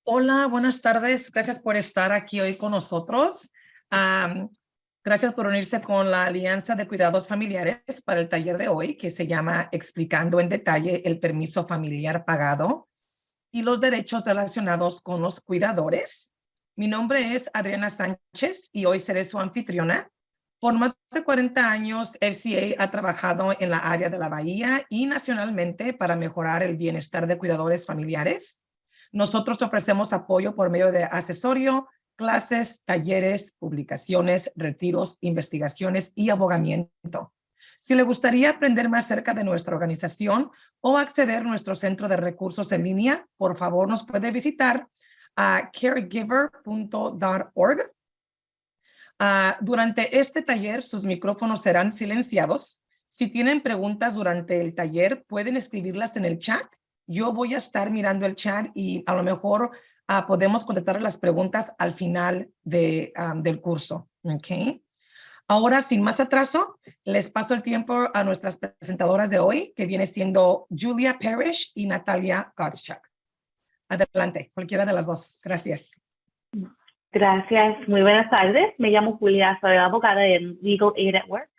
Hola, buenas tardes. Gracias por estar aquí hoy con nosotros. Am, Gracias por unirse con la Alianza de Cuidados Familiares para el taller de hoy, que se llama Explicando en detalle el permiso familiar pagado y los derechos relacionados con los cuidadores. Mi nombre es Adriana Sánchez y hoy seré su anfitriona. Por más de 40 años, FCA ha trabajado en la área de la Bahía y nacionalmente para mejorar el bienestar de cuidadores familiares. Nosotros ofrecemos apoyo por medio de asesorio, clases, talleres, publicaciones, retiros, investigaciones y abogamiento. Si le gustaría aprender más acerca de nuestra organización o acceder a nuestro centro de recursos en línea, por favor nos puede visitar a caregiver.org. Durante este taller, sus micrófonos serán silenciados. Si tienen preguntas durante el taller, pueden escribirlas en el chat. Yo voy a estar mirando el chat y a lo mejor podemos contestar las preguntas al final del curso. ¿Okay? Ahora, sin más atraso, les paso el tiempo a nuestras presentadoras de hoy, que viene siendo Julia Parrish y Natalia Gottschalk. Adelante, cualquiera de las dos. Gracias. Gracias, muy buenas tardes. Me llamo Julia, soy abogada en Legal Aid at Work,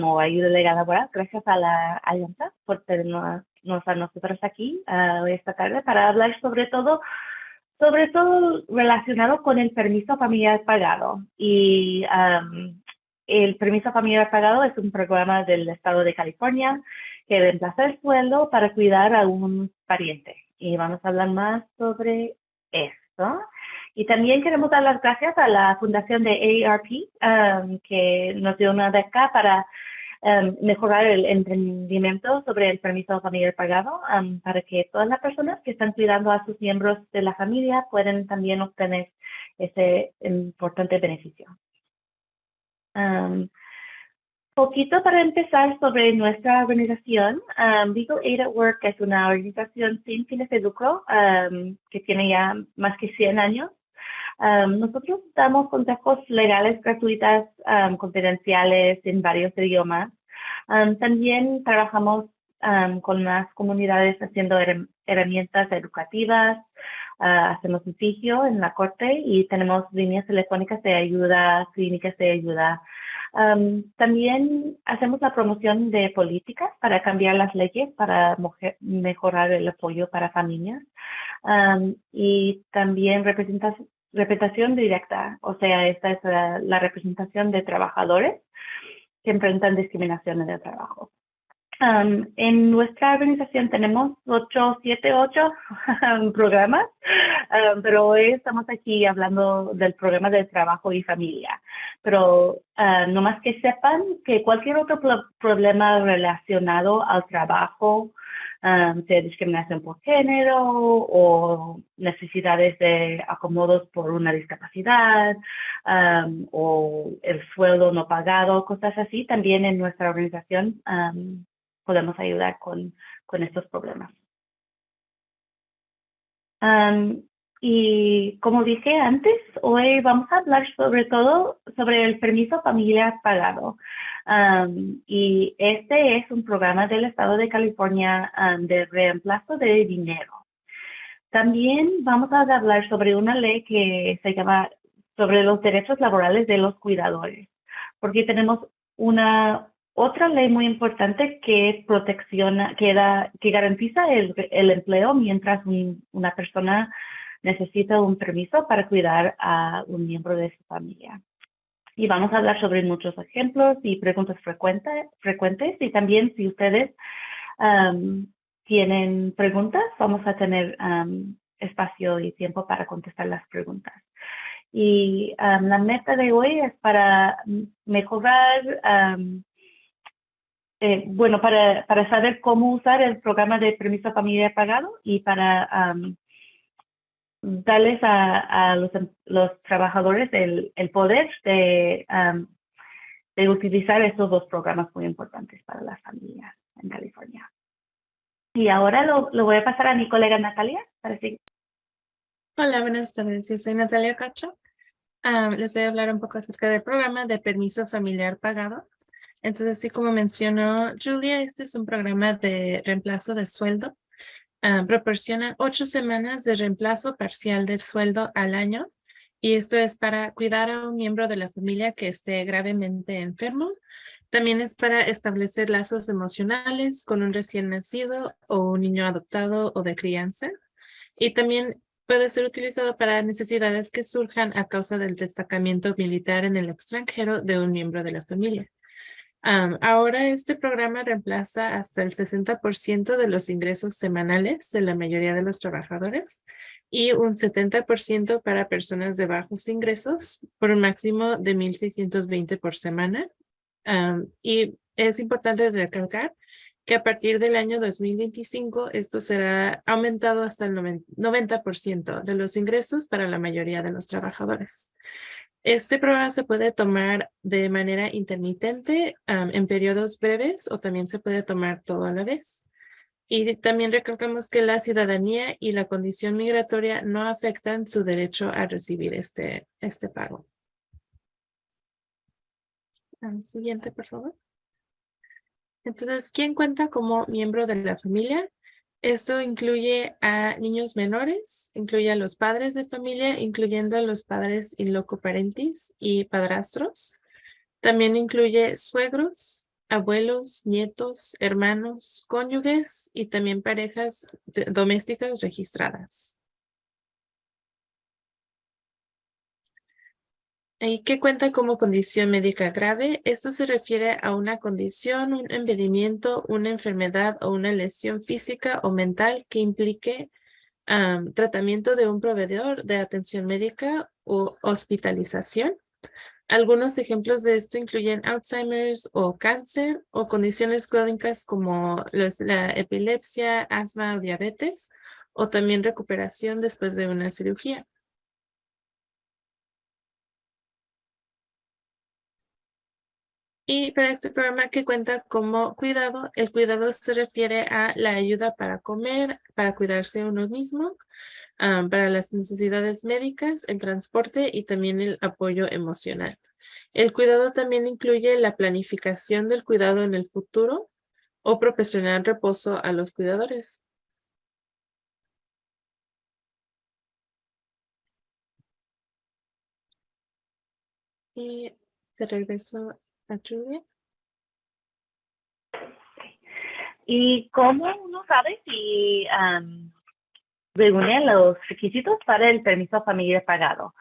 o ayuda legal laboral. Gracias a la Alianza por tenernos a nosotros aquí esta tarde para hablar sobre todo relacionado con el permiso familiar pagado. Y el permiso familiar pagado es un programa del estado de California que reemplaza el sueldo para cuidar a un pariente. Y vamos a hablar más sobre esto. Y también queremos dar las gracias a la fundación de AARP, que nos dio una beca para mejorar el entendimiento sobre el permiso familiar pagado, para que todas las personas que están cuidando a sus miembros de la familia puedan también obtener ese importante beneficio. Poquito para empezar sobre nuestra organización. Legal Aid at Work es una organización sin fines de lucro que tiene ya más que 100 años. Nosotros damos consejos legales gratuitos, confidenciales en varios idiomas. También trabajamos con las comunidades haciendo herramientas educativas, hacemos litigio en la corte y tenemos líneas telefónicas de ayuda, clínicas de ayuda. También hacemos la promoción de políticas para cambiar las leyes para mejorar el apoyo para familias. Y también representación directa, o sea, esta es la representación de trabajadores que enfrentan discriminación en el trabajo. En nuestra organización tenemos 8 programas, pero hoy estamos aquí hablando del programa de trabajo y familia. Pero nomás que sepan que cualquier otro problema relacionado al trabajo, sea discriminación por género o necesidades de acomodos por una discapacidad, o el sueldo no pagado, cosas así, también en nuestra organización podemos ayudar con estos problemas. Y como dije antes, hoy vamos a hablar sobre todo sobre el permiso familiar pagado. Y este es un programa del estado de California de reemplazo de dinero. También vamos a hablar sobre una ley que se llama sobre los derechos laborales de los cuidadores, porque tenemos otra ley muy importante que que garantiza el empleo mientras una persona necesita un permiso para cuidar a un miembro de su familia. Y vamos a hablar sobre muchos ejemplos y preguntas frecuentes. Y también si ustedes tienen preguntas, vamos a tener espacio y tiempo para contestar las preguntas. Y la meta de hoy es para mejorar, para saber cómo usar el programa de permiso familiar pagado y para darles a los trabajadores el poder de utilizar estos dos programas muy importantes para las familias en California. Y ahora lo voy a pasar a mi colega Natalia para seguir. Hola, buenas tardes. Yo soy Natalia Cacho. Les voy a hablar un poco acerca del programa de permiso familiar pagado. Entonces, así como mencionó Julia, este es un programa de reemplazo de sueldo. proporcionan 8 semanas de reemplazo parcial del sueldo al año. Y esto es para cuidar a un miembro de la familia que esté gravemente enfermo. También es para establecer lazos emocionales con un recién nacido o un niño adoptado o de crianza. Y también puede ser utilizado para necesidades que surjan a causa del destacamiento militar en el extranjero de un miembro de la familia. Ahora este programa reemplaza hasta el 60% de los ingresos semanales de la mayoría de los trabajadores y un 70% para personas de bajos ingresos por un máximo de 1,620 por semana. Y es importante recalcar que a partir del año 2025 esto será aumentado hasta el 90% de los ingresos para la mayoría de los trabajadores. Este programa se puede tomar de manera intermitente en periodos breves o también se puede tomar todo a la vez. Y también recalcamos que la ciudadanía y la condición migratoria no afectan su derecho a recibir este pago. Siguiente, por favor. Entonces, ¿quién cuenta como miembro de la familia? Esto incluye a niños menores, incluye a los padres de familia, incluyendo a los padres in loco parentis y padrastros. También incluye suegros, abuelos, nietos, hermanos, cónyuges y también parejas domésticas registradas. ¿Y qué cuenta como condición médica grave? Esto se refiere a una condición, un impedimento, una enfermedad o una lesión física o mental que implique tratamiento de un proveedor de atención médica o hospitalización. Algunos ejemplos de esto incluyen Alzheimer's o cáncer o condiciones crónicas como la epilepsia, asma o diabetes, o también recuperación después de una cirugía. Y para este programa que cuenta como cuidado, el cuidado se refiere a la ayuda para comer, para cuidarse a uno mismo, para las necesidades médicas, el transporte y también el apoyo emocional. El cuidado también incluye la planificación del cuidado en el futuro o proporcionar reposo a los cuidadores. Y te regreso a Julia. ¿Y cómo uno sabe si reúne los requisitos para el permiso familiar pagado?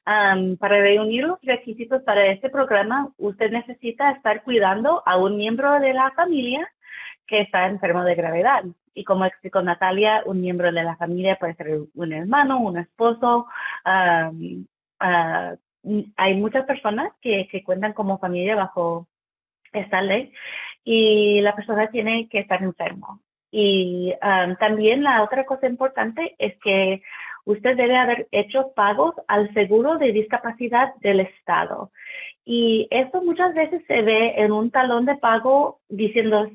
Para reunir los requisitos para este programa, usted necesita estar cuidando a un miembro de la familia que está enfermo de gravedad. Y como explicó Natalia, un miembro de la familia puede ser un hermano, un esposo. Hay muchas personas que cuentan como familia bajo esta ley y la persona tiene que estar enfermo. Y también la otra cosa importante es que usted debe haber hecho pagos al seguro de discapacidad del Estado. Y esto muchas veces se ve en un talón de pago diciendo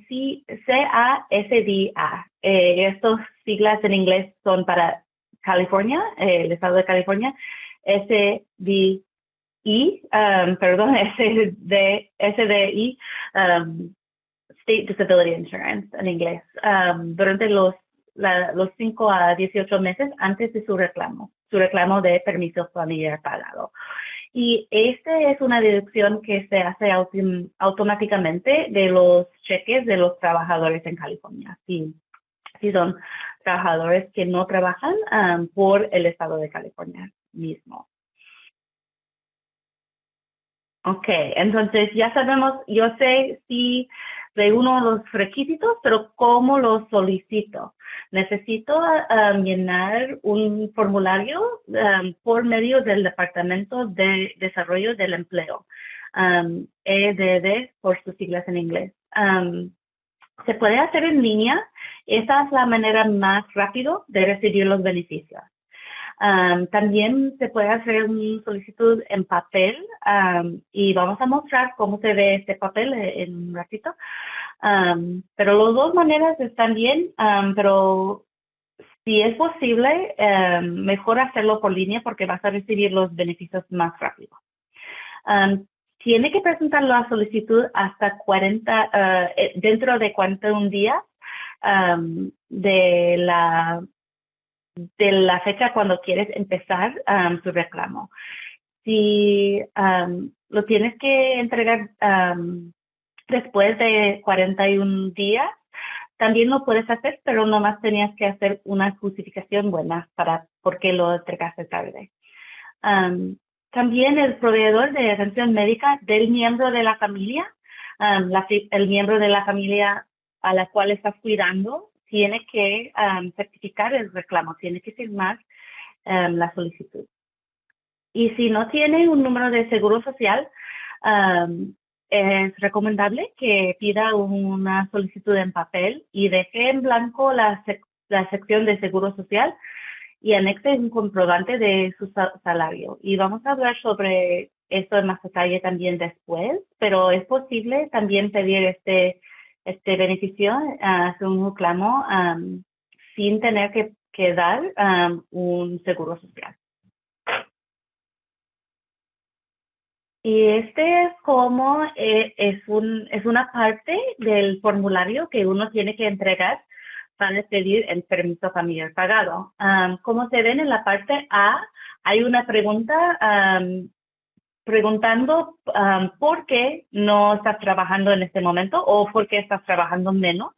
CASDA. Estos siglas en inglés son para California, el Estado de California, SDI, SDI, State Disability Insurance en inglés, durante los 5 a 18 meses antes de su reclamo de permiso familiar pagado. Y esta es una deducción que se hace automáticamente de los cheques de los trabajadores en California. Si son trabajadores que no trabajan por el Estado de California mismo. Ok, entonces ya sabemos, yo sé si reúno los requisitos, pero ¿cómo los solicito? Necesito llenar un formulario por medio del Departamento de Desarrollo del Empleo, EDD por sus siglas en inglés. Se puede hacer en línea. Esa es la manera más rápida de recibir los beneficios. También se puede hacer una solicitud en papel y vamos a mostrar cómo se ve este papel en un ratito. Pero las dos maneras están bien, pero si es posible, mejor hacerlo por línea porque vas a recibir los beneficios más rápido. Tiene que presentar la solicitud hasta dentro de 41 días de la fecha cuando quieres empezar tu reclamo. Si lo tienes que entregar después de 41 días, también lo puedes hacer, pero nomás tenías que hacer una justificación buena para por qué lo entregaste tarde. También el proveedor de atención médica del miembro de la familia, el miembro de la familia a la cual estás cuidando, tiene que certificar el reclamo, tiene que firmar la solicitud. Y si no tiene un número de seguro social, es recomendable que pida una solicitud en papel y deje en blanco la sección de seguro social y anexe un comprobante de su salario. Y vamos a hablar sobre esto en más detalle también después, pero es posible también pedir este beneficio, hacer un reclamo sin tener que dar un seguro social. Y este es como es una parte del formulario que uno tiene que entregar para pedir el permiso familiar pagado. Como se ven en la parte A, hay una pregunta preguntando por qué no estás trabajando en este momento o por qué estás trabajando menos.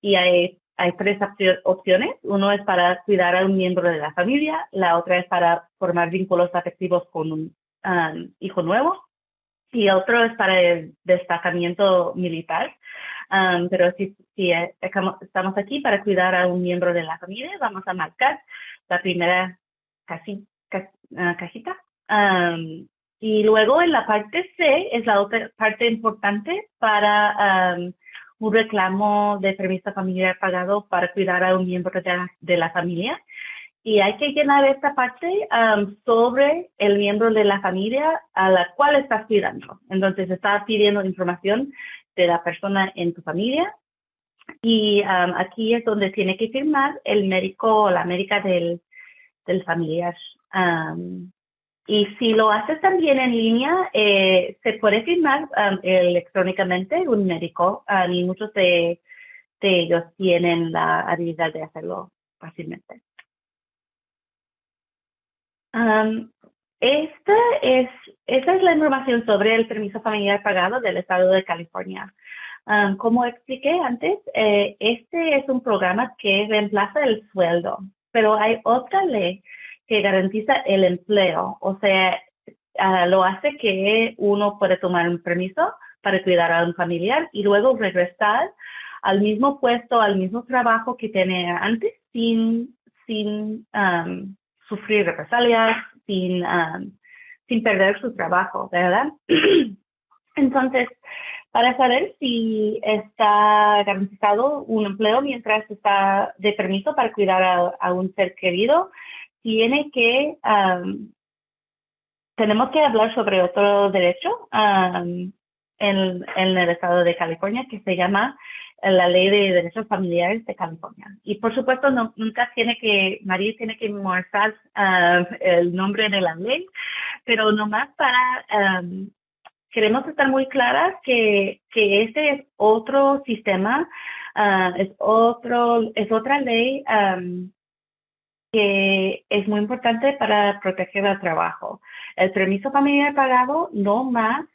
Y hay tres opciones. Uno es para cuidar a un miembro de la familia, la otra es para formar vínculos afectivos con un hijo nuevo, y otro es para el destacamiento militar. Pero si estamos aquí para cuidar a un miembro de la familia, vamos a marcar la primera cajita. Y luego en la parte C es la otra parte importante para un reclamo de permiso familiar pagado para cuidar a un miembro de la familia. Y hay que llenar esta parte sobre el miembro de la familia a la cual estás cuidando. Entonces, estás pidiendo información de la persona en tu familia. Y aquí es donde tiene que firmar el médico o la médica del familiar. Y si lo haces también en línea, se puede firmar electrónicamente un médico. Y muchos de ellos tienen la habilidad de hacerlo fácilmente. Esta es la información sobre el permiso familiar pagado del estado de California. Como expliqué antes, este es un programa que reemplaza el sueldo, pero hay otra ley que garantiza el empleo, o sea, lo hace que uno puede tomar un permiso para cuidar a un familiar y luego regresar al mismo puesto, al mismo trabajo que tenía antes sin sufrir represalias, sin perder su trabajo, ¿verdad? Entonces, para saber si está garantizado un empleo mientras está de permiso para cuidar a un ser querido, tenemos que hablar sobre otro derecho en el estado de California que se llama la Ley de Derechos Familiares de California. Y por supuesto, María tiene que memorizar el nombre de la ley, pero nomás queremos estar muy claras que este es otro sistema, es otra ley que es muy importante para proteger el trabajo. El permiso familiar pagado no más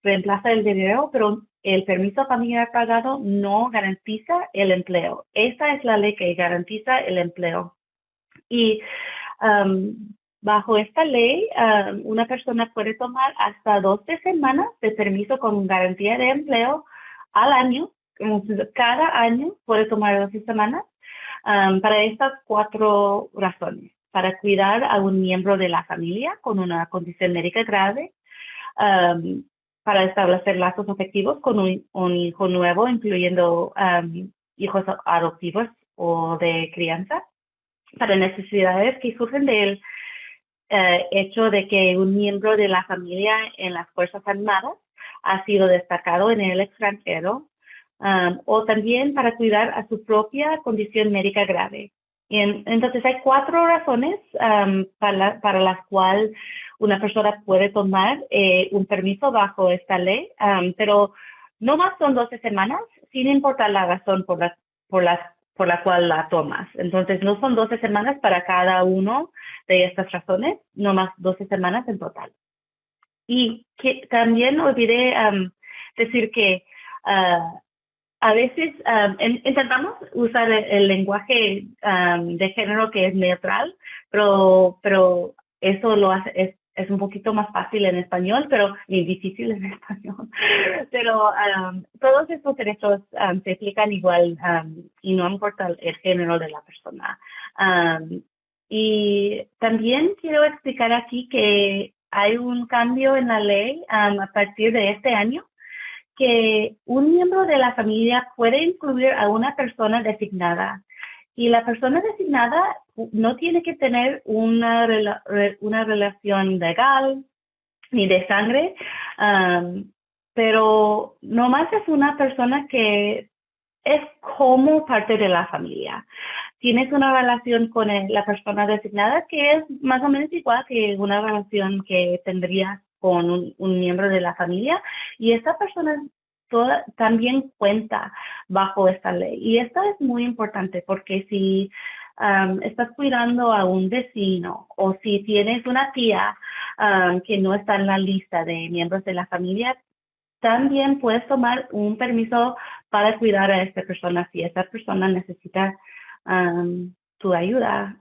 reemplaza el dinero, pero el permiso familiar pagado no garantiza el empleo. Esta es la ley que garantiza el empleo. Y bajo esta ley, una persona puede tomar hasta 12 semanas de permiso con garantía de empleo al año. Cada año puede tomar 12 semanas para estas 4 razones. Para cuidar a un miembro de la familia con una condición médica grave, para establecer lazos afectivos con un hijo nuevo, incluyendo hijos adoptivos o de crianza, para necesidades que surgen del hecho de que un miembro de la familia en las Fuerzas Armadas ha sido destacado en el extranjero, o también para cuidar a su propia condición médica grave. Entonces, hay 4 razones para las cuales una persona puede tomar un permiso bajo esta ley, pero no más son 12 semanas, sin importar la razón por la por la cual la tomas. Entonces, no son 12 semanas para cada uno de estas razones, no más 12 semanas en total. Y que también olvidé decir que a veces intentamos usar el lenguaje de género que es neutral, pero eso lo hace, es un poquito más fácil en español, pero ni difícil en español. Pero todos estos derechos se aplican igual y no importa el género de la persona. Y también quiero explicar aquí que hay un cambio en la ley a partir de este año, que un miembro de la familia puede incluir a una persona designada. Y la persona designada no tiene que tener una relación legal ni de sangre, pero nomás es una persona que es como parte de la familia. Tienes una relación con la persona designada que es más o menos igual que una relación que tendrías con un miembro de la familia, y esta persona también cuenta bajo esta ley. Y esto es muy importante porque si estás cuidando a un vecino o si tienes una tía que no está en la lista de miembros de la familia, también puedes tomar un permiso para cuidar a esta persona si esta persona necesita tu ayuda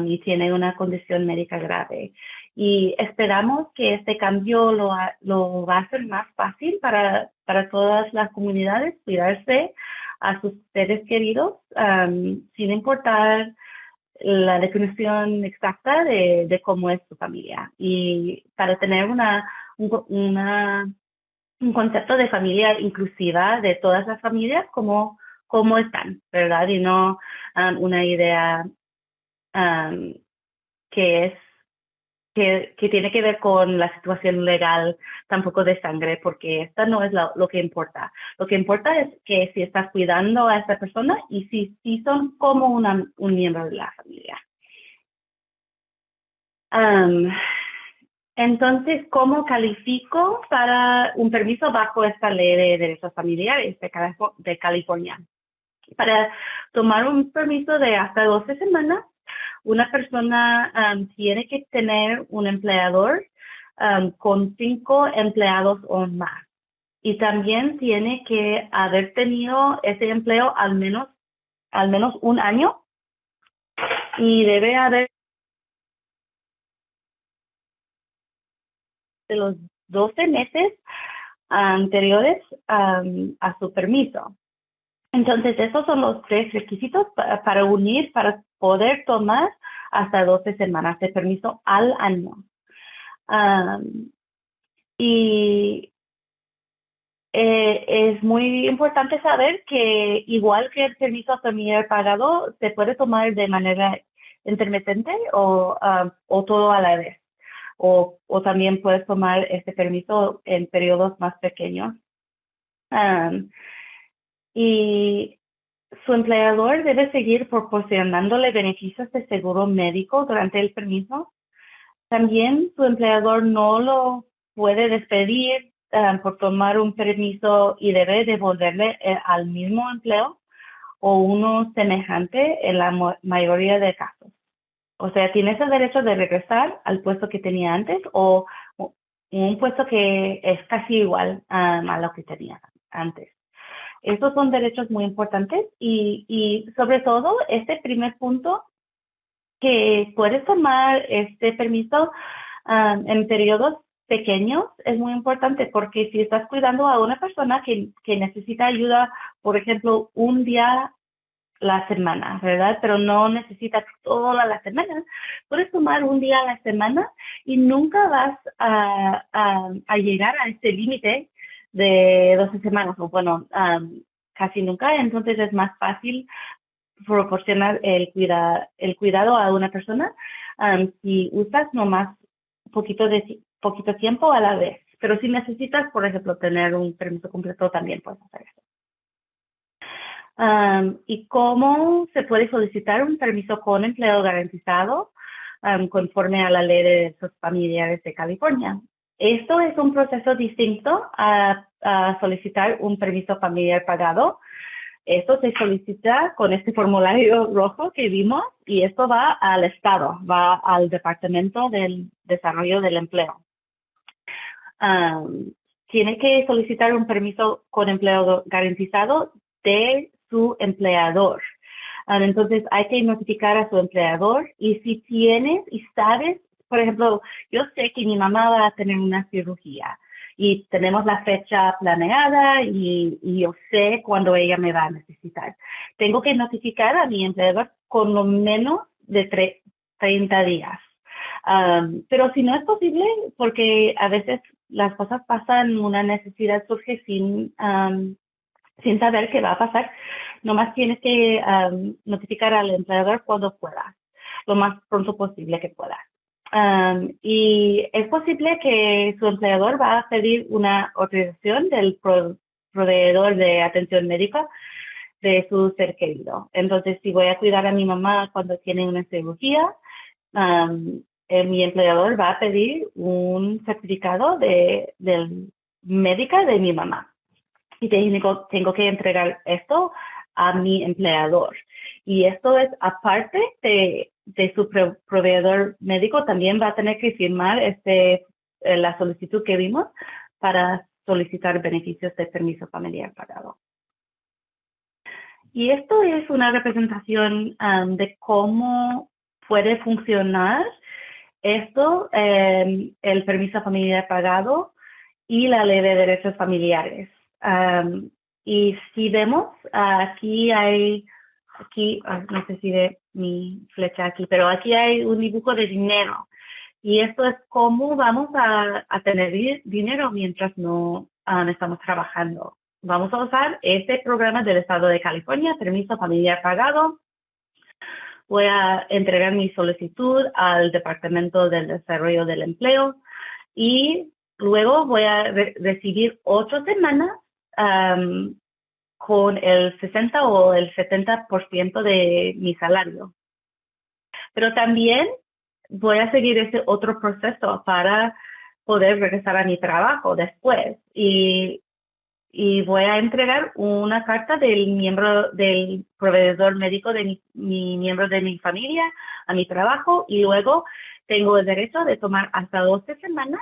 y tiene una condición médica grave. Y esperamos que este cambio lo va a hacer más fácil para todas las comunidades cuidarse a sus seres queridos sin importar la definición exacta de cómo es su familia. Y para tener un concepto de familia inclusiva de todas las familias como están, ¿verdad? Y no una idea que tiene que ver con la situación legal, tampoco de sangre, porque esta no es lo que importa. Lo que importa es que si estás cuidando a esta persona y si son como un miembro de la familia. Entonces, ¿cómo califico para un permiso bajo esta ley de derechos familiares de California? Para tomar un permiso de hasta 12 semanas, una persona tiene que tener un empleador con 5 empleados o más. Y también tiene que haber tenido ese empleo al menos un año, y debe haber de los 12 meses anteriores a su permiso. Entonces, esos son los 3 requisitos para poder tomar hasta 12 semanas de permiso al año. Y es muy importante saber que igual que el permiso familiar pagado, se puede tomar de manera intermitente o todo a la vez. O también puedes tomar este permiso en periodos más pequeños. Y su empleador debe seguir proporcionándole beneficios de seguro médico durante el permiso. También su empleador no lo puede despedir por tomar un permiso y debe devolverle al mismo empleo o uno semejante en la mayoría de casos. O sea, tienes el derecho de regresar al puesto que tenía antes o un puesto que es casi igual a lo que tenía antes. Estos son derechos muy importantes y sobre todo este primer punto, que puedes tomar este permiso en periodos pequeños, es muy importante porque si estás cuidando a una persona que necesita ayuda, por ejemplo, un día la semana, ¿verdad? Pero no necesitas toda la semana. Puedes tomar un día a la semana y nunca vas a llegar a este límite de 12 semanas, o bueno, casi nunca. Entonces es más fácil proporcionar el cuidado a una persona si usas nomás poquito tiempo a la vez. Pero si necesitas, por ejemplo, tener un permiso completo, también puedes hacer eso. ¿Y cómo se puede solicitar un permiso con empleo garantizado conforme a la ley de derechos familiares de California? Esto es un proceso distinto a solicitar un permiso familiar pagado. esto se solicita con este formulario rojo que vimos y esto va al Estado, va al Departamento del Desarrollo del Empleo. Tiene que solicitar un permiso con empleo garantizado de su empleador. Entonces, hay que notificar a su empleador y si tienes y sabes, por ejemplo, yo sé que mi mamá va a tener una cirugía y tenemos la fecha planeada y yo sé cuándo ella me va a necesitar. Tengo que notificar a mi empleador con lo menos de 30 días. Pero si no es posible, porque a veces las cosas pasan, una necesidad surge sin saber qué va a pasar, nomás tienes que notificar al empleador cuando puedas, lo más pronto posible que puedas. Y es posible que su empleador va a pedir una autorización del proveedor de atención médica de su ser querido. Entonces, si voy a cuidar a mi mamá cuando tiene una cirugía, mi empleador va a pedir un certificado del médica de mi mamá. Y tengo que entregar esto a mi empleador. Y esto es aparte de su proveedor médico, también va a tener que firmar la solicitud que vimos para solicitar beneficios de permiso familiar pagado. Y esto es una representación de cómo puede funcionar esto, el permiso familiar pagado y la ley de derechos familiares. Y si vemos, no sé si ve mi flecha aquí, pero aquí hay un dibujo de dinero. Y esto es cómo vamos a tener dinero mientras no estamos trabajando. Vamos a usar este programa del Estado de California, permiso familiar pagado. Voy a entregar mi solicitud al Departamento del Desarrollo del Empleo y luego voy a recibir 8 semanas con el 60 o el 70% de mi salario. Pero también voy a seguir ese otro proceso para poder regresar a mi trabajo después. Y voy a entregar una carta del proveedor médico de mi miembro de mi familia a mi trabajo y luego tengo el derecho de tomar hasta 12 semanas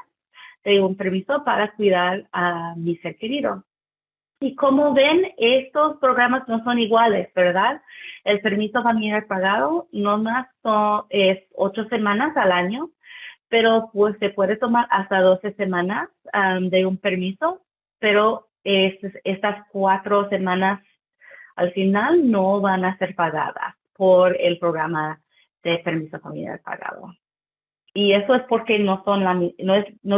de un permiso para cuidar a mi ser querido. Y como ven, estos programas no son iguales, ¿verdad? El permiso familiar pagado no más es 8 semanas al año, pero pues se puede tomar hasta 12 semanas de un permiso, pero estas 4 semanas al final no van a ser pagadas por el programa de permiso familiar pagado. Y eso es porque no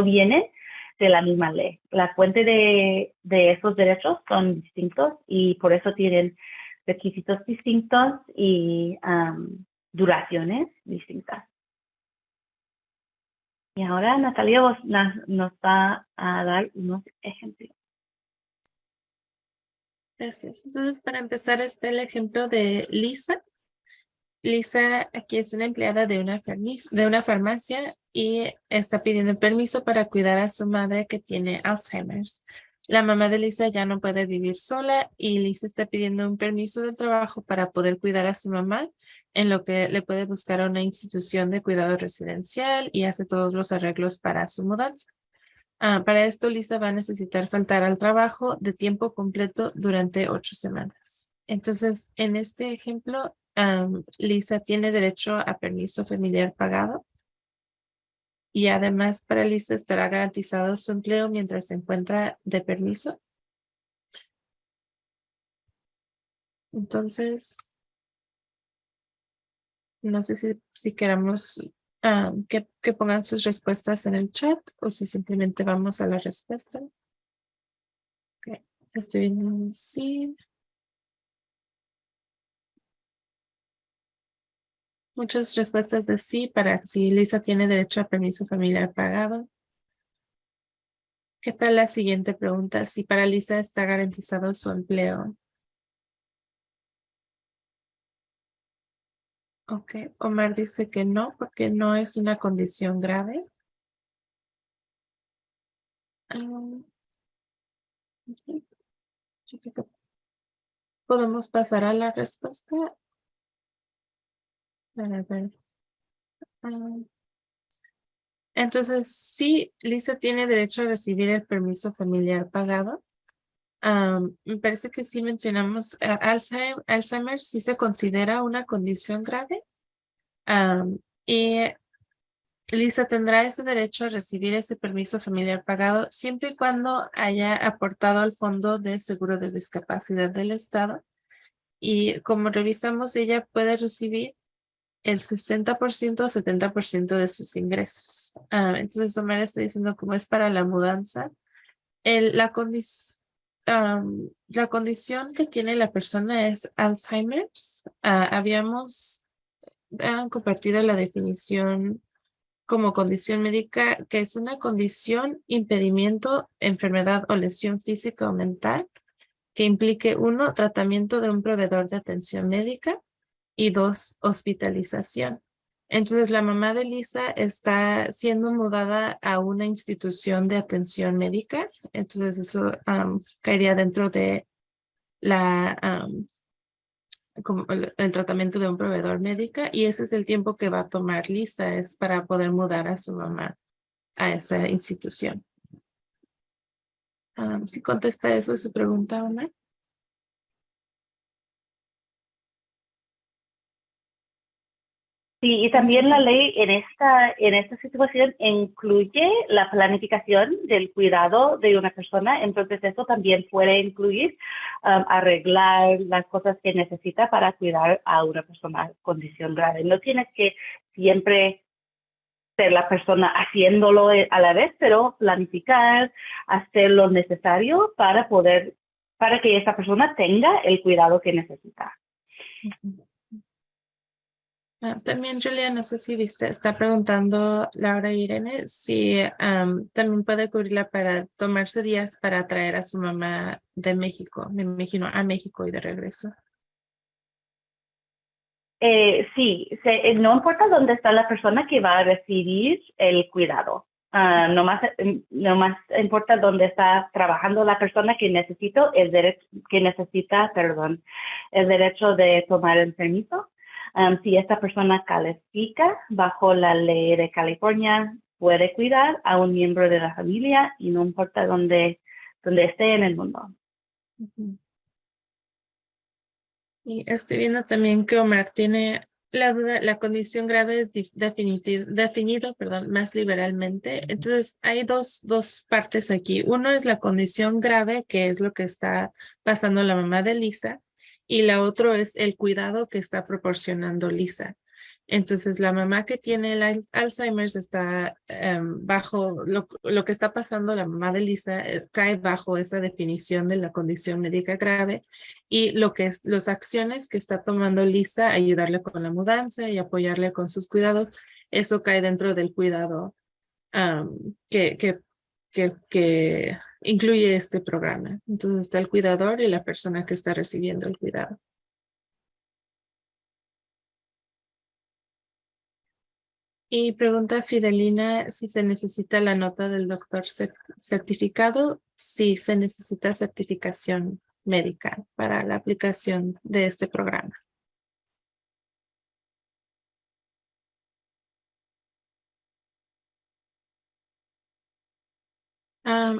viene de la misma ley. La fuente de esos derechos son distintos y por eso tienen requisitos distintos y duraciones distintas. Y ahora Natalia nos va a dar unos ejemplos. Gracias. Entonces, para empezar, está el ejemplo de Lisa. Lisa aquí es una empleada de una farmacia y está pidiendo permiso para cuidar a su madre que tiene Alzheimer's. La mamá de Lisa ya no puede vivir sola y Lisa está pidiendo un permiso de trabajo para poder cuidar a su mamá, en lo que le puede buscar a una institución de cuidado residencial y hace todos los arreglos para su mudanza. Para esto, Lisa va a necesitar faltar al trabajo de tiempo completo durante 8 semanas. Entonces, en este ejemplo, Lisa tiene derecho a permiso familiar pagado y además para Lisa estará garantizado su empleo mientras se encuentra de permiso. Entonces, no sé si queramos que pongan sus respuestas en el chat o si simplemente vamos a la respuesta. Okay. Estoy viendo un sí. Muchas respuestas de sí para si Lisa tiene derecho a permiso familiar pagado. ¿Qué tal la siguiente pregunta? Si para Lisa está garantizado su empleo. Ok, Omar dice que no, porque no es una condición grave. Ok. Yo creo que ¿Podemos pasar a la respuesta? A ver. ah, Entonces, sí, Lisa tiene derecho a recibir el permiso familiar pagado. Me parece que sí mencionamos Alzheimer sí se considera una condición grave. Y Lisa tendrá ese derecho a recibir ese permiso familiar pagado siempre y cuando haya aportado al Fondo de Seguro de Discapacidad del Estado. Y como revisamos, ella puede recibir el 60% o 70% de sus ingresos. Entonces, Omar está diciendo cómo es para la mudanza. La condición que tiene la persona es Alzheimer's. Habíamos compartido la definición como condición médica, que es una condición, impedimento, enfermedad o lesión física o mental que implique 1, tratamiento de un proveedor de atención médica y 2, hospitalización. Entonces, la mamá de Lisa está siendo mudada a una institución de atención médica. Entonces, eso caería dentro de como el tratamiento de un proveedor médica y ese es el tiempo que va a tomar Lisa, es para poder mudar a su mamá a esa institución. ¿Sí contesta eso su pregunta, Omar? Sí, y también la ley en esta situación incluye la planificación del cuidado de una persona, entonces eso también puede incluir arreglar las cosas que necesita para cuidar a una persona con condición grave. No tienes que siempre ser la persona haciéndolo a la vez, pero planificar, hacer lo necesario para que esa persona tenga el cuidado que necesita. También, Julia, no sé si viste, está preguntando Laura Irene si también puede cubrirla para tomarse días para traer a su mamá de México, me imagino, a México y de regreso. Sí, no importa dónde está la persona que va a recibir el cuidado. Nomás importa dónde está trabajando la persona que necesita, el derecho de tomar el permiso. Si esta persona califica bajo la ley de California, puede cuidar a un miembro de la familia y no importa dónde esté en el mundo. Y estoy viendo también que Omar tiene la duda, la condición grave es definido, más liberalmente. Entonces, hay dos partes aquí. Uno es la condición grave, que es lo que está pasando la mamá de Lisa, y la otra es el cuidado que está proporcionando Lisa. Entonces, la mamá que tiene el Alzheimer's está bajo lo que está pasando, la mamá de Lisa cae bajo esa definición de la condición médica grave y lo que es las acciones que está tomando Lisa, ayudarle con la mudanza y apoyarle con sus cuidados, eso cae dentro del cuidado um, que, que, que incluye este programa. Entonces está el cuidador y la persona que está recibiendo el cuidado. Y pregunta Fidelina si se necesita la nota del doctor certificado. Sí, se necesita certificación médica para la aplicación de este programa.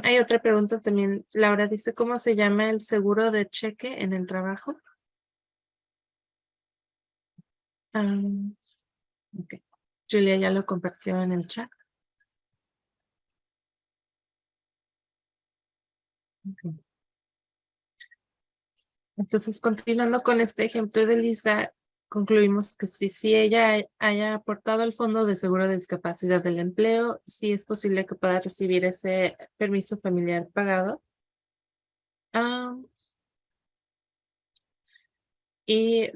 Hay otra pregunta también. Laura dice, ¿cómo se llama el seguro de cheque en el trabajo? Ok. Julia ya lo compartió en el chat. Okay. Entonces, continuando con este ejemplo de Lisa, concluimos que si ella haya aportado al Fondo de Seguro de Discapacidad del Empleo, sí es posible que pueda recibir ese permiso familiar pagado. Y,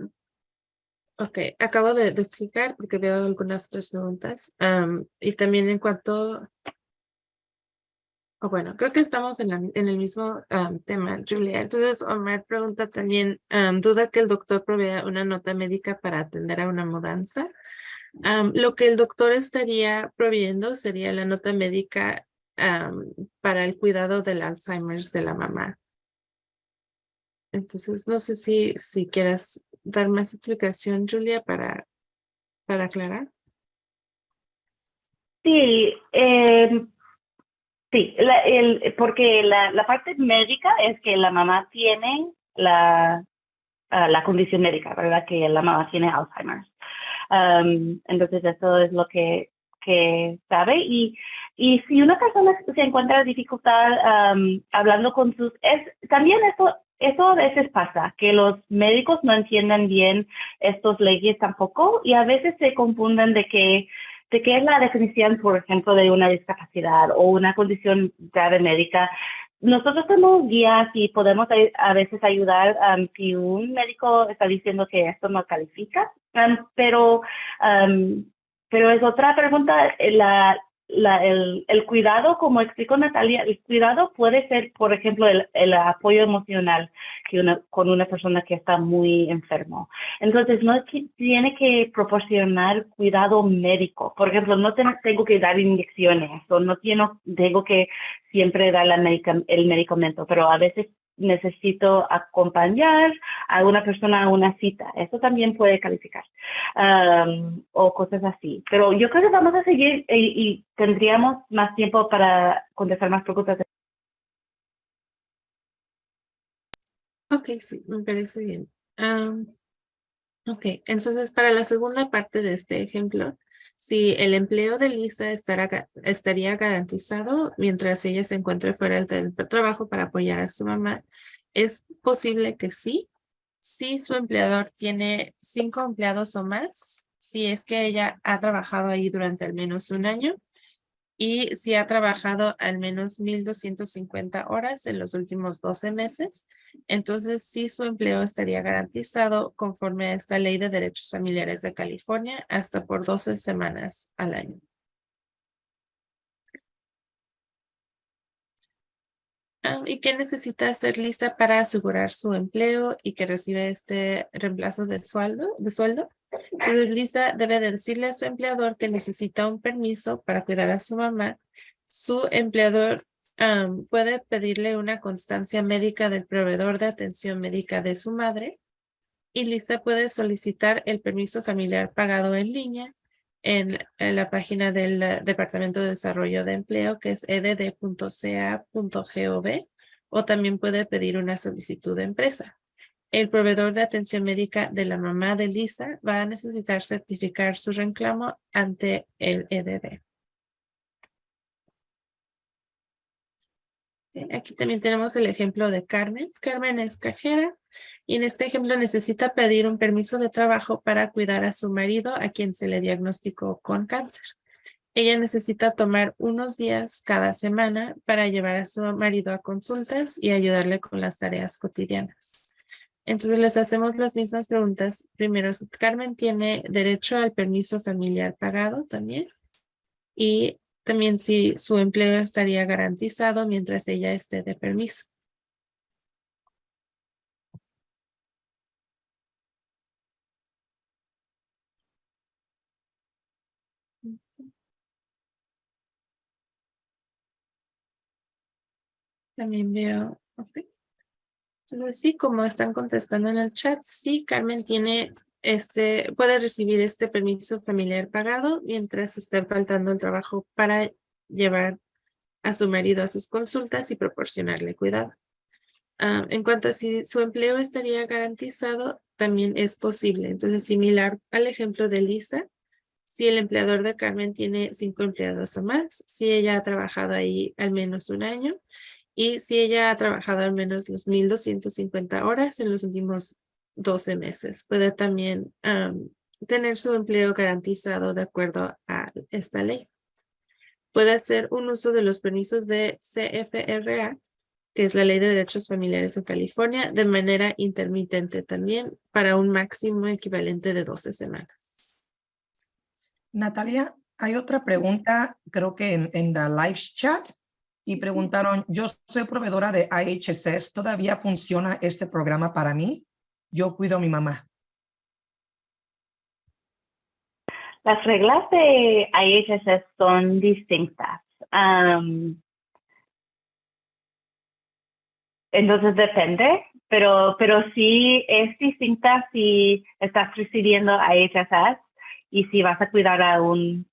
ok, acabo de explicar porque veo algunas otras preguntas. Y también en cuanto bueno, creo que estamos en el mismo tema, Julia. Entonces, Omar pregunta también, ¿duda que el doctor provea una nota médica para atender a una mudanza? Lo que el doctor estaría proveyendo sería la nota médica para el cuidado del Alzheimer's de la mamá. Entonces, no sé si quieras dar más explicación, Julia, para aclarar. Sí, sí, porque la parte médica es que la mamá tiene la condición médica, ¿verdad? Que la mamá tiene Alzheimer's. Entonces eso es lo que sabe. Y si una persona se encuentra dificultad hablando con también eso a veces pasa, que los médicos no entienden bien estas leyes tampoco y a veces se confunden de qué es la definición, por ejemplo, de una discapacidad o una condición grave médica. Nosotros tenemos guías y podemos a veces ayudar si un médico está diciendo que esto no califica, um, pero es otra pregunta, el cuidado, como explicó Natalia, el cuidado puede ser, por ejemplo, el apoyo emocional con una persona que está muy enfermo. Entonces, no tiene que proporcionar cuidado médico. Por ejemplo, no tengo que dar inyecciones o no tengo que siempre dar el medicamento, pero a veces necesito acompañar a una persona a una cita. Eso también puede calificar. O cosas así. Pero yo creo que vamos a seguir y tendríamos más tiempo para contestar más preguntas. Ok, sí, me parece bien. Ok, entonces para la segunda parte de este ejemplo, si el empleo de Lisa estaría garantizado mientras ella se encuentre fuera del trabajo para apoyar a su mamá, es posible que sí. Si su empleador tiene 5 empleados o más, si es que ella ha trabajado ahí durante al menos un año y si ha trabajado al menos 1,250 horas en los últimos 12 meses, entonces sí su empleo estaría garantizado conforme a esta Ley de Derechos Familiares de California hasta por 12 semanas al año. ¿Y qué necesita hacer Lisa para asegurar su empleo y que reciba este reemplazo de sueldo? Entonces Lisa debe de decirle a su empleador que necesita un permiso para cuidar a su mamá. Su empleador puede pedirle una constancia médica del proveedor de atención médica de su madre y Lisa puede solicitar el permiso familiar pagado en línea en la página del Departamento de Desarrollo de Empleo, que es edd.ca.gov, o también puede pedir una solicitud de empresa. El proveedor de atención médica de la mamá de Lisa va a necesitar certificar su reclamo ante el EDD. Aquí también tenemos el ejemplo de Carmen. Carmen es cajera y en este ejemplo necesita pedir un permiso de trabajo para cuidar a su marido a quien se le diagnosticó con cáncer. Ella necesita tomar unos días cada semana para llevar a su marido a consultas y ayudarle con las tareas cotidianas. Entonces les hacemos las mismas preguntas. Primero, Carmen tiene derecho al permiso familiar pagado también. Y también si su empleo estaría garantizado mientras ella esté de permiso. También veo, ok. Entonces sí, como están contestando en el chat, sí, Carmen puede recibir este permiso familiar pagado mientras esté faltando el trabajo para llevar a su marido a sus consultas y proporcionarle cuidado. En cuanto a si su empleo estaría garantizado, también es posible. Entonces, similar al ejemplo de Lisa, si el empleador de Carmen tiene 5 empleados o más, si ella ha trabajado ahí al menos un año y si ella ha trabajado al menos los 1,250 horas en los últimos 12 meses, puede también tener su empleo garantizado de acuerdo a esta ley. Puede hacer un uso de los permisos de CFRA, que es la Ley de Derechos Familiares en California, de manera intermitente también para un máximo equivalente de 12 semanas. Natalia, hay otra pregunta, creo que en la live chat, y preguntaron, yo soy proveedora de IHSS, ¿todavía funciona este programa para mí? Yo cuido a mi mamá. Las reglas de IHSS son distintas. Entonces depende, pero sí es distinta si estás recibiendo a HSS y si vas a cuidar a un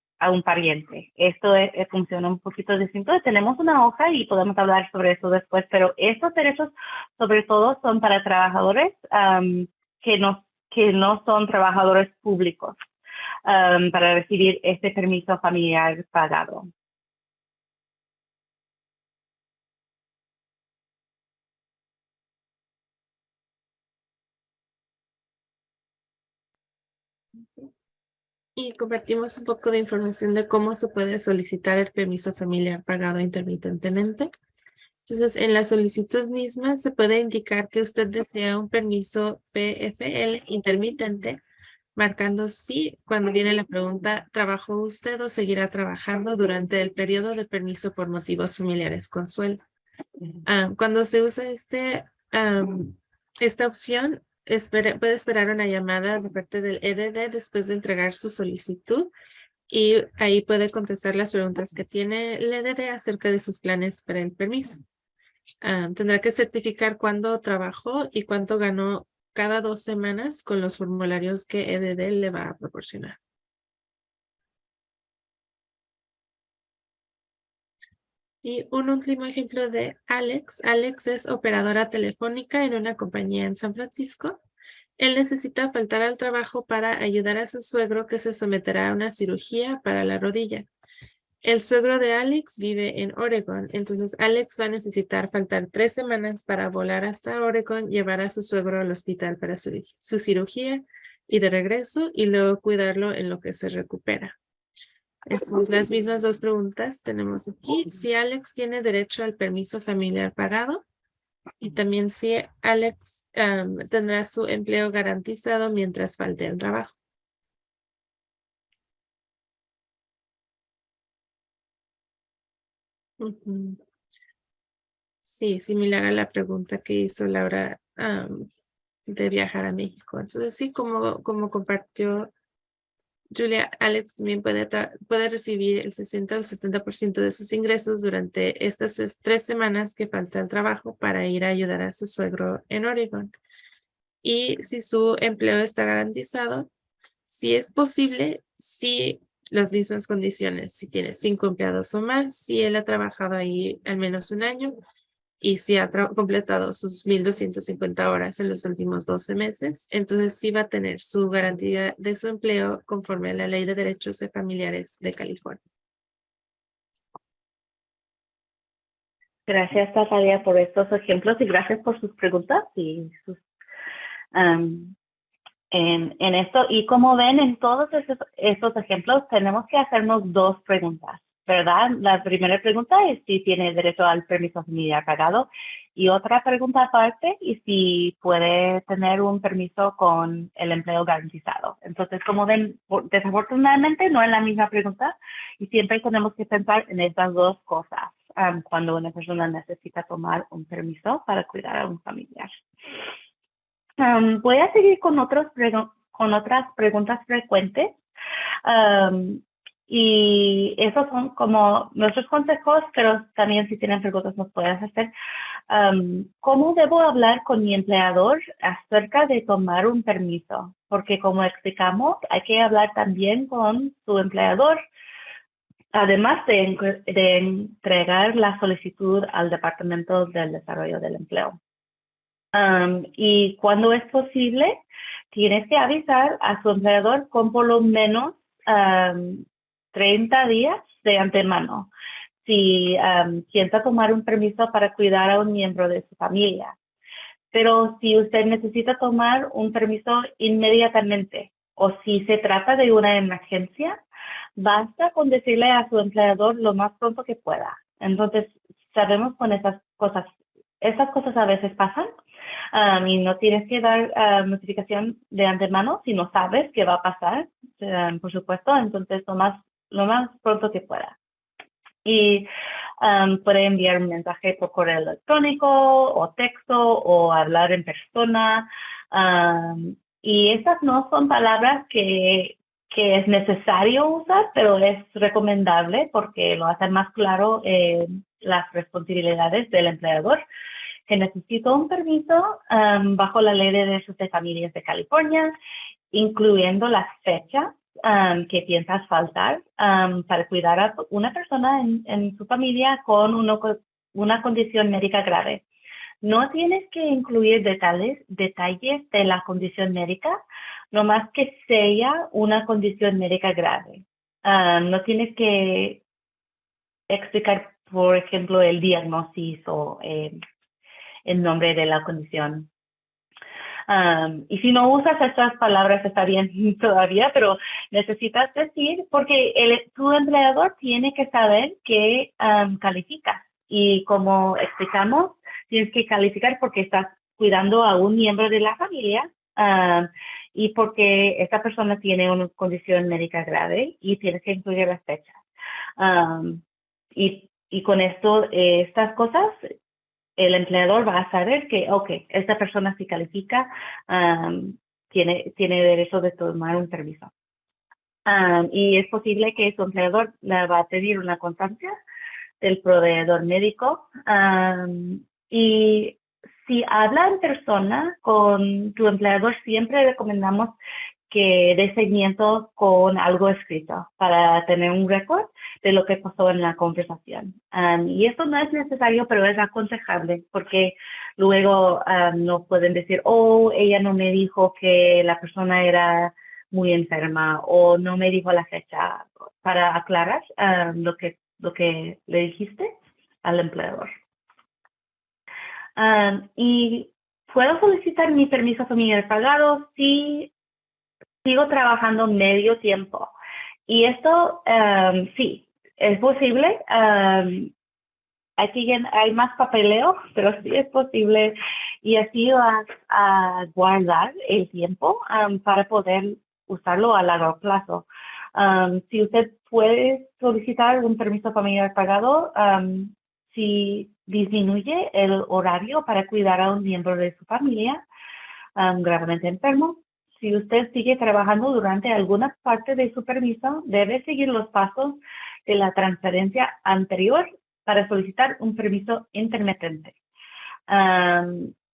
pariente. Esto funciona un poquito distinto. Tenemos una hoja y podemos hablar sobre eso después, pero estos derechos sobre todo son para trabajadores que no son trabajadores públicos para recibir este permiso familiar pagado. Y compartimos un poco de información de cómo se puede solicitar el permiso familiar pagado intermitentemente. Entonces, en la solicitud misma se puede indicar que usted desea un permiso PFL intermitente, marcando sí cuando viene la pregunta, ¿trabajó usted o seguirá trabajando durante el periodo de permiso por motivos familiares con sueldo? Cuando se usa esta opción, puede esperar una llamada de parte del EDD después de entregar su solicitud y ahí puede contestar las preguntas que tiene el EDD acerca de sus planes para el permiso. Tendrá que certificar cuándo trabajó y cuánto ganó cada 2 semanas con los formularios que EDD le va a proporcionar. Y un último ejemplo de Alex. Alex es operadora telefónica en una compañía en San Francisco. Él necesita faltar al trabajo para ayudar a su suegro que se someterá a una cirugía para la rodilla. El suegro de Alex vive en Oregon, entonces Alex va a necesitar faltar 3 semanas para volar hasta Oregon, llevar a su suegro al hospital para su cirugía y de regreso y luego cuidarlo en lo que se recupera. Entonces, las mismas 2 preguntas tenemos aquí. Si Alex tiene derecho al permiso familiar pagado y también si Alex tendrá su empleo garantizado mientras falte el trabajo. Sí, similar a la pregunta que hizo Laura de viajar a México. Entonces, sí, como compartió Julia, Alex también puede recibir el 60 o 70% de sus ingresos durante estas 3 semanas que falta el trabajo para ir a ayudar a su suegro en Oregon. Y si su empleo está garantizado, si es posible, si las mismas condiciones, si tiene 5 empleados o más, si él ha trabajado ahí al menos un año y si ha completado sus 1,250 horas en los últimos 12 meses, entonces sí va a tener su garantía de su empleo conforme a la Ley de Derechos Familiares de California. Gracias, Natalia, por estos ejemplos y gracias por sus preguntas y sus en esto. Y como ven, en todos estos ejemplos tenemos que hacernos 2 preguntas, ¿verdad? La primera pregunta es si tiene derecho al permiso familiar pagado y otra pregunta aparte y si puede tener un permiso con el empleo garantizado. Entonces, como ven, desafortunadamente no es la misma pregunta y siempre tenemos que pensar en estas 2 cosas cuando una persona necesita tomar un permiso para cuidar a un familiar. Voy a seguir con otras preguntas frecuentes y esos son como nuestros consejos, pero también si tienen preguntas nos pueden hacer. ¿Cómo debo hablar con mi empleador acerca de tomar un permiso? Porque como explicamos, hay que hablar también con su empleador, además de entregar la solicitud al Departamento del Desarrollo del Empleo. Y cuando es posible, tienes que avisar a su empleador con por lo menos 30 días de antemano si piensa tomar un permiso para cuidar a un miembro de su familia. Pero si usted necesita tomar un permiso inmediatamente o si se trata de una emergencia, basta con decirle a su empleador lo más pronto que pueda. Entonces, sabemos con esas cosas a veces pasan. Y no tienes que dar notificación de antemano si no sabes qué va a pasar, por supuesto, entonces lo más pronto que pueda. Y puede enviar un mensaje por correo electrónico o texto o hablar en persona. Y esas no son palabras que es necesario usar, pero es recomendable porque lo hacen más claro las responsabilidades del empleador. que necesito un permiso bajo la ley de derechos de familias de California, incluyendo las fechas que piensas faltar para cuidar a una persona en su familia con una condición médica grave. No tienes que incluir detalles de la condición médica, nomás que sea una condición médica grave. No tienes que explicar, por ejemplo, el diagnóstico o el nombre de la condición. Y si no usas estas palabras está bien todavía, pero necesitas decir, porque tu empleador tiene que saber que calificas. Y como explicamos, tienes que calificar porque estás cuidando a un miembro de la familia y porque esta persona tiene una condición médica grave y tienes que incluir las fechas. Y con esto, estas cosas, el empleador va a saber que, ok, esta persona sí califica, tiene derecho de tomar un permiso. Y es posible que su empleador le va a pedir una constancia del proveedor médico. Y si habla en persona con tu empleador, siempre recomendamos que dé seguimiento con algo escrito para tener un récord de lo que pasó en la conversación. Y esto no es necesario, pero es aconsejable porque luego no pueden decir, oh, ella no me dijo que la persona era muy enferma o no me dijo la fecha, para aclarar lo que le dijiste al empleador. Y puedo solicitar mi permiso familiar pagado si sigo trabajando medio tiempo. Y esto, sí, es posible. Hay más papeleo, pero sí es posible. Y así vas a guardar el tiempo para poder usarlo a largo plazo. Si usted puede solicitar un permiso familiar pagado, si disminuye el horario para cuidar a un miembro de su familia gravemente enfermo. Si usted sigue trabajando durante alguna parte de su permiso, debe seguir los pasos de la transferencia anterior para solicitar un permiso intermitente.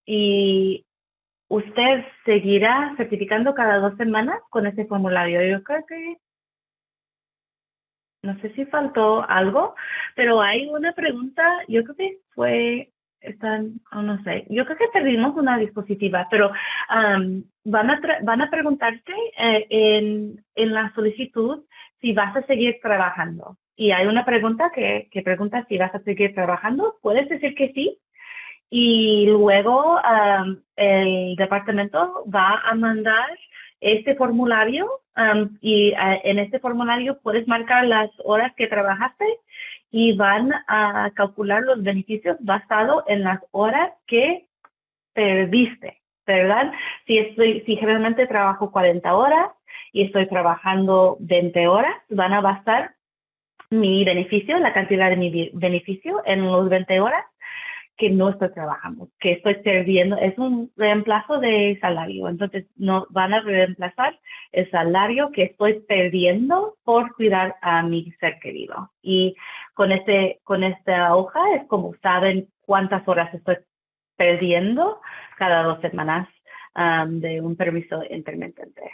Y usted seguirá certificando cada 2 semanas con ese formulario. Yo creo que, no sé si faltó algo, pero hay una pregunta, yo creo que fue... no sé, yo creo que perdimos una diapositiva, pero van a preguntarte en la solicitud si vas a seguir trabajando. Y hay una pregunta que pregunta si vas a seguir trabajando. Puedes decir que sí. Y luego el departamento va a mandar este formulario y en este formulario puedes marcar las horas que trabajaste y van a calcular los beneficios basado en las horas que perdiste, ¿verdad? Si generalmente trabajo 40 horas y estoy trabajando 20 horas, van a basar mi beneficio, la cantidad de mi beneficio en los 20 horas que no estoy trabajando, que estoy perdiendo, es un reemplazo de salario. Entonces, no van a reemplazar el salario que estoy perdiendo por cuidar a mi ser querido. Y con esta hoja es como saben cuántas horas estoy perdiendo cada 2 semanas de un permiso intermitente.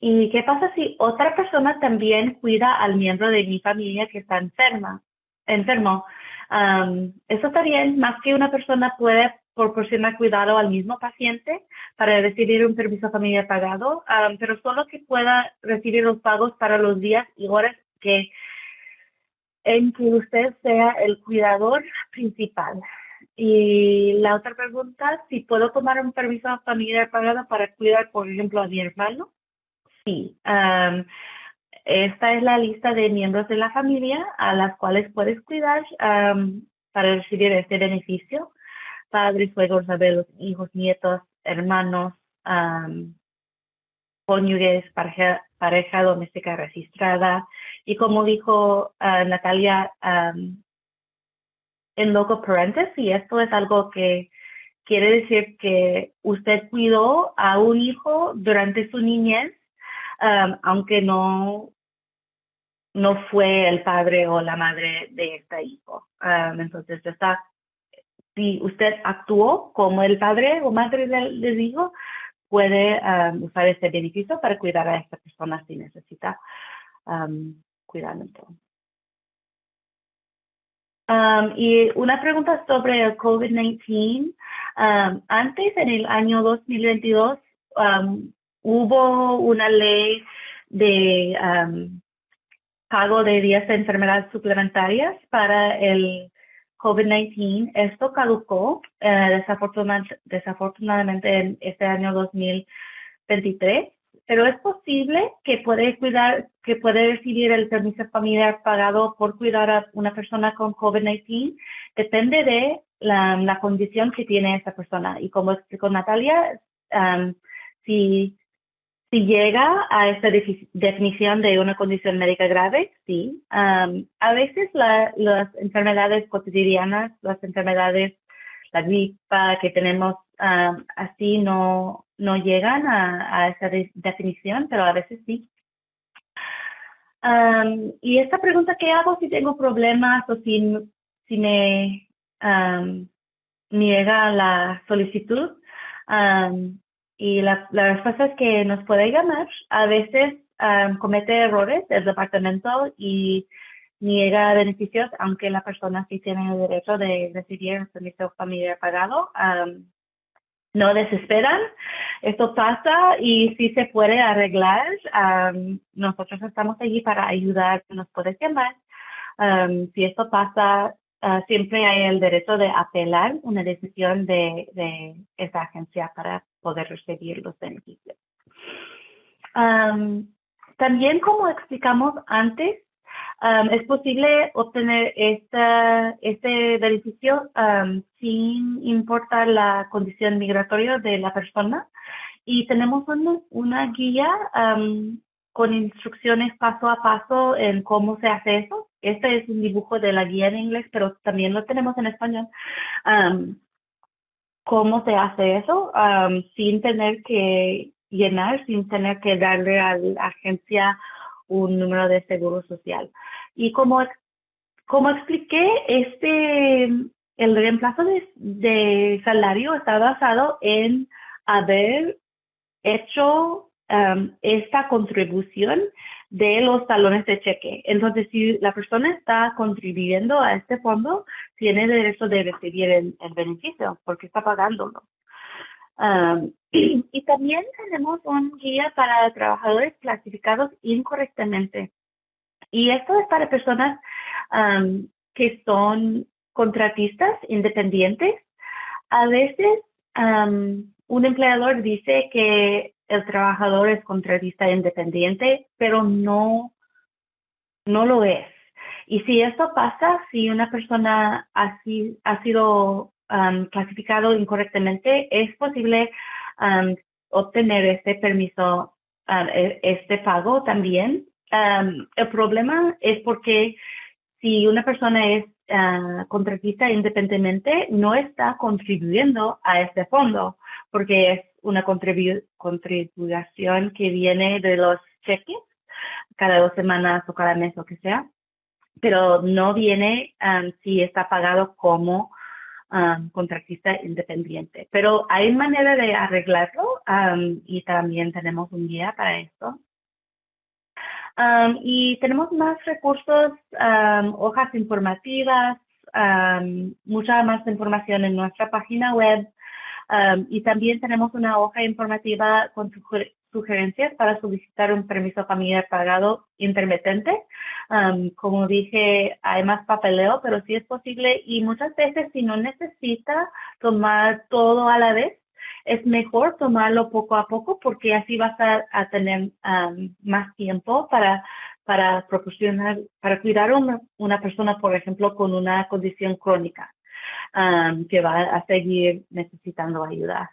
¿Y qué pasa si otra persona también cuida al miembro de mi familia que está enfermo? Eso está bien, más que una persona puede proporcionar cuidado al mismo paciente para recibir un permiso familiar pagado, pero solo que pueda recibir los pagos para los días y horas en que usted sea el cuidador principal. Y la otra pregunta, si puedo tomar un permiso familiar pagado para cuidar, por ejemplo, a mi hermano. Sí. Esta es la lista de miembros de la familia a las cuales puedes cuidar para recibir este beneficio. Padres, suegros, abuelos, hijos, nietos, hermanos, cónyuges, pareja doméstica registrada. Y como dijo Natalia, en loco parentis, y esto es algo que quiere decir que usted cuidó a un hijo durante su niñez, aunque no no fue el padre o la madre de este hijo. Entonces, si usted actuó como el padre o madre del hijo, puede usar este beneficio para cuidar a esta persona si necesita cuidamiento. Y una pregunta sobre el COVID-19. Antes, en el año 2022, hubo una ley de pago de días de enfermedad suplementarias para el COVID-19. Esto caducó desafortunadamente en este año 2023, pero es posible que puede recibir el permiso familiar pagado por cuidar a una persona con COVID-19. Depende de la condición que tiene esa persona. Y como explicó Natalia, si llega a esta definición de una condición médica grave, sí. A veces las enfermedades cotidianas, las enfermedades, la gripa que tenemos, así no llegan a esa definición, pero a veces sí. Y esta pregunta, ¿qué hago si tengo problemas o si me niega la solicitud? Y la respuesta es que nos puede llamar. A veces comete errores el departamento y niega beneficios, aunque la persona sí tiene el derecho de recibir el permiso familiar pagado. No desesperan, esto pasa y sí se puede arreglar. Nosotros estamos allí para ayudar, nos puedes llamar. Si esto pasa, siempre hay el derecho de apelar una decisión de esa agencia para poder recibir los beneficios. También, como explicamos antes, es posible obtener este beneficio sin importar la condición migratoria de la persona. Y tenemos una guía con instrucciones paso a paso en cómo se hace eso. Este es un dibujo de la guía en inglés, pero también lo tenemos en español. ¿Cómo se hace eso? Sin tener que llenar, sin tener que darle a la agencia un número de seguro social. Y como expliqué, el reemplazo de salario está basado en haber hecho esta contribución de los talones de cheque. Entonces, si la persona está contribuyendo a este fondo, tiene derecho de recibir el beneficio porque está pagándolo. Y también tenemos un guía para trabajadores clasificados incorrectamente. Y esto es para personas que son contratistas independientes. A veces un empleador dice que el trabajador es contratista independiente, pero no lo es. Y si esto pasa, si una persona ha sido clasificado incorrectamente, es posible obtener este permiso, este pago también. El problema es porque si una persona es contratista independientemente, no está contribuyendo a este fondo, porque es una contribución que viene de los cheques cada 2 semanas o cada mes o que sea, pero no viene si está pagado como contratista independiente. Pero hay manera de arreglarlo y también tenemos un guía para esto. Y tenemos más recursos, hojas informativas, mucha más información en nuestra página web. Y también tenemos una hoja informativa con sugerencias para solicitar un permiso familiar pagado intermitente. Como dije, hay más papeleo, pero sí es posible. Y muchas veces, si no necesita tomar todo a la vez, es mejor tomarlo poco a poco porque así vas a tener más tiempo para proporcionar, para cuidar a una persona, por ejemplo, con una condición crónica que va a seguir necesitando ayuda.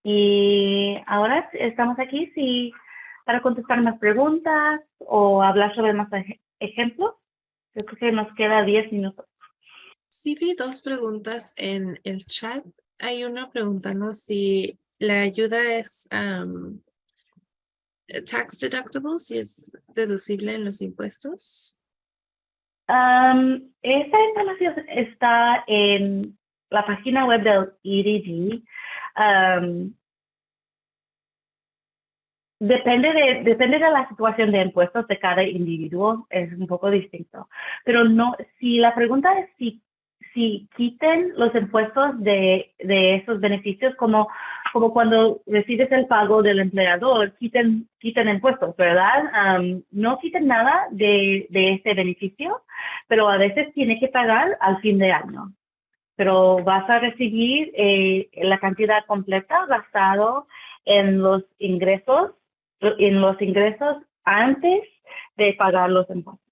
Y ahora estamos aquí para contestar más preguntas o hablar sobre más ejemplos. Yo creo que nos queda 10 minutos. Sí, vi 2 preguntas en el chat. Hay una preguntando si la ayuda es tax deductible, si es deducible en los impuestos? Esta información está en la página web del EDD. Depende de la situación de impuestos de cada individuo, es un poco distinto. Pero no, si la pregunta es si quiten los impuestos de esos beneficios, como cuando recibes el pago del empleador, quiten impuestos, ¿verdad? No quiten nada de ese beneficio, pero a veces tiene que pagar al fin de año. Pero vas a recibir la cantidad completa basado en los ingresos antes de pagar los impuestos.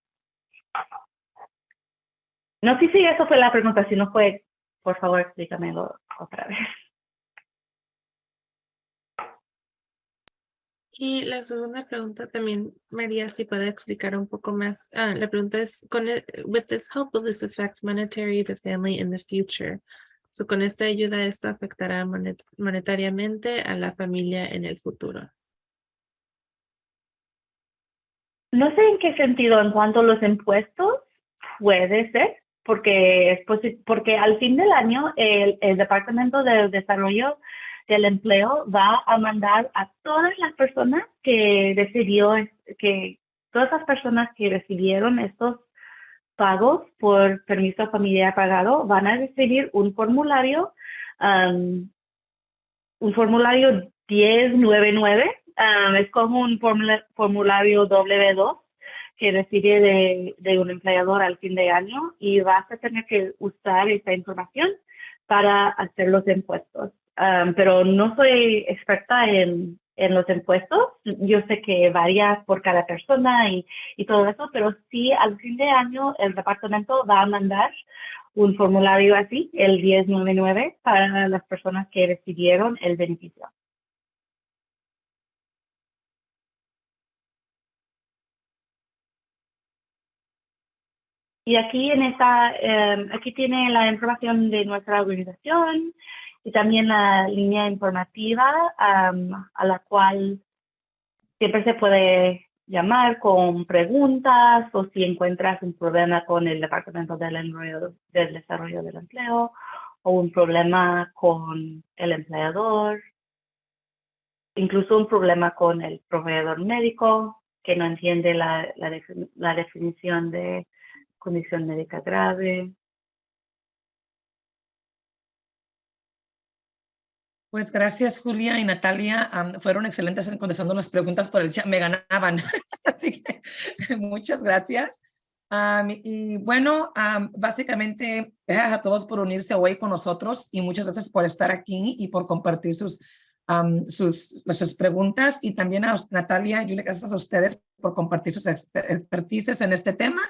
No sé si eso fue la pregunta, si no fue, por favor, explícamelo otra vez. Y la segunda pregunta también, María, si puede explicar un poco más. La pregunta es, with this help, will this affect monetary the family in the future? So, con esta ayuda, esto afectará monetariamente a la familia en el futuro. No sé en qué sentido, en cuanto a los impuestos, puede ser, porque al fin del año el Departamento de Desarrollo del Empleo va a mandar a todas las personas que recibieron estos pagos por permiso familiar pagado, van a recibir un formulario 1099. Es como un formulario W2 que recibe de un empleador al fin de año, y vas a tener que usar esa información para hacer los impuestos. Pero no soy experta en los impuestos. Yo sé que varía por cada persona y todo eso, pero sí, al fin de año el departamento va a mandar un formulario así, el 1099, para las personas que recibieron el beneficio. Y aquí aquí tiene la información de nuestra organización y también la línea informativa a la cual siempre se puede llamar con preguntas, o si encuentras un problema con el Departamento del Desarrollo del Empleo, o un problema con el empleador, incluso un problema con el proveedor médico que no entiende la definición de condición médica grave. Pues gracias, Julia y Natalia. Fueron excelentes en contestando las preguntas por el chat. Me ganaban. Así que muchas gracias. Y bueno, básicamente, gracias a todos por unirse hoy con nosotros, y muchas gracias por estar aquí y por compartir sus preguntas. Y también a Natalia y Julia, gracias a ustedes por compartir sus expertices en este tema.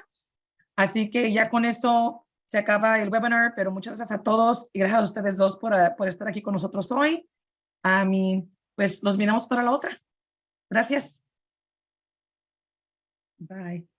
Así que ya con eso se acaba el webinar, pero muchas gracias a todos y gracias a ustedes dos por estar aquí con nosotros hoy. Pues nos miramos para la otra. Gracias. Bye.